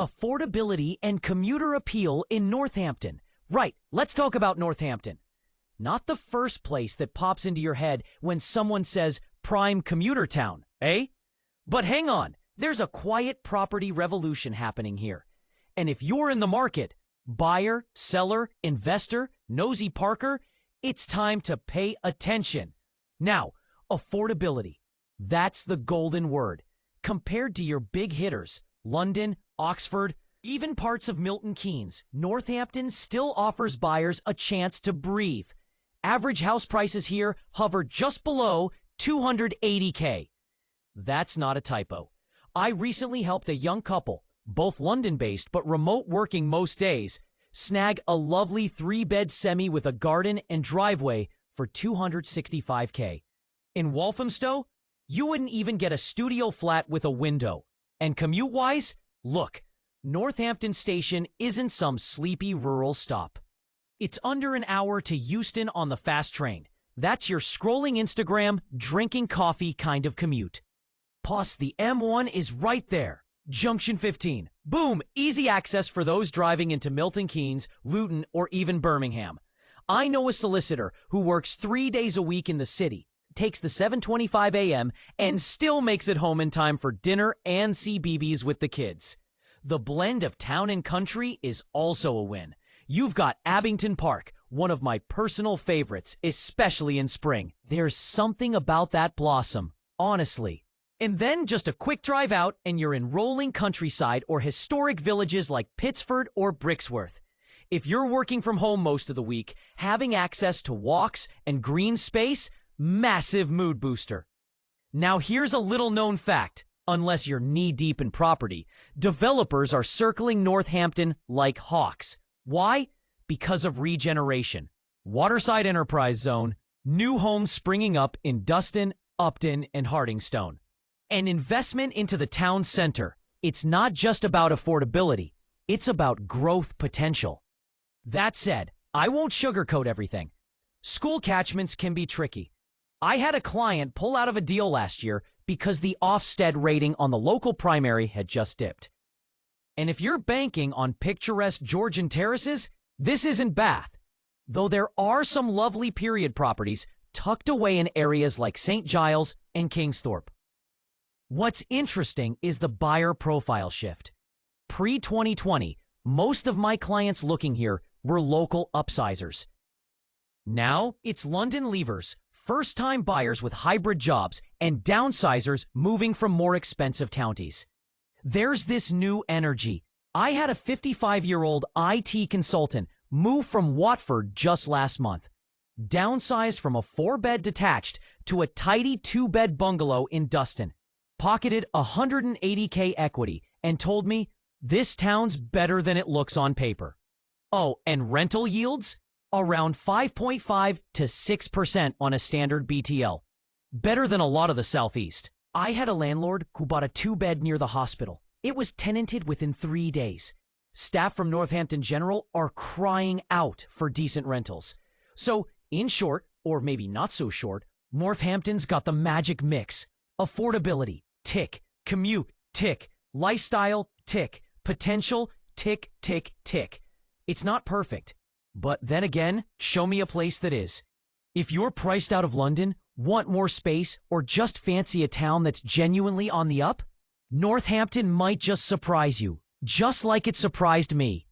Affordability and commuter appeal in Northampton. Right, let's talk about Northampton. Not the first place that pops into your head when someone says prime commuter town, eh? But hang on, there's a quiet property revolution happening here. And if you're in the market, buyer, seller, investor, nosy parker, it's time to pay attention. Now, affordability. That's the golden word. Compared to your big hitters, London, Oxford, even parts of Milton Keynes, Northampton still offers buyers a chance to breathe. Average house prices here hover just below $280K. That's not a typo. I recently helped a young couple, both London-based but remote working most days, snag a lovely 3-bed semi with a garden and driveway for $265K. In Walthamstow, you wouldn't even get a studio flat with a window. And commute-wise, look, Northampton Station isn't some sleepy rural stop. It's under an hour to Euston on the fast train. That's your scrolling Instagram, drinking coffee kind of commute. Plus, the M1 is right there. Junction 15. Boom! Easy access for those driving into Milton Keynes, Luton, or even Birmingham. I know a solicitor who works 3 days a week in the city, takes the 7:25 a.m., and still makes it home in time for dinner and CBeebies with the kids. The blend of town and country is also a win. You've got Abington Park, one of my personal favorites, especially in spring. There's something about that blossom, honestly. And then just a quick drive out and you're in rolling countryside or historic villages like Pittsford or Brixworth. If you're working from home most of the week, having access to walks and green space, massive mood booster. Now here's a little known fact. Unless you're knee-deep in property, developers are circling Northampton like hawks. Why? Because of regeneration. Waterside Enterprise Zone, new homes springing up in Euston, Upton, and Hardingstone. An investment into the town center. It's not just about affordability. It's about growth potential. That said, I won't sugarcoat everything. School catchments can be tricky. I had a client pull out of a deal last year because the Ofsted rating on the local primary had just dipped. And if you're banking on picturesque Georgian terraces, this isn't Bath. Though there are some lovely period properties tucked away in areas like St. Giles and Kingsthorpe. What's interesting is the buyer profile shift. Pre-2020, most of my clients looking here were local upsizers. Now it's London leavers, first-time buyers with hybrid jobs, and downsizers moving from more expensive counties. There's this new energy. I had a 55-year-old IT consultant move from Watford just last month. Downsized from a 4-bed detached to a tidy 2-bed bungalow in Euston. Pocketed $180K equity and told me, this town's better than it looks on paper. Oh, and rental yields? Around 5.5 to 6% on a standard BTL. Better than a lot of the Southeast. I had a landlord who bought a 2-bed near the hospital. It was tenanted within 3 days. Staff from Northampton General are crying out for decent rentals. So, in short, or maybe not so short, Northampton's got the magic mix. Affordability, tick. Commute, tick. Lifestyle, tick. Potential, tick, tick, tick. It's not perfect. But then again, show me a place that is. If you're priced out of London, want more space, or just fancy a town that's genuinely on the up, Northampton might just surprise you, just like it surprised me.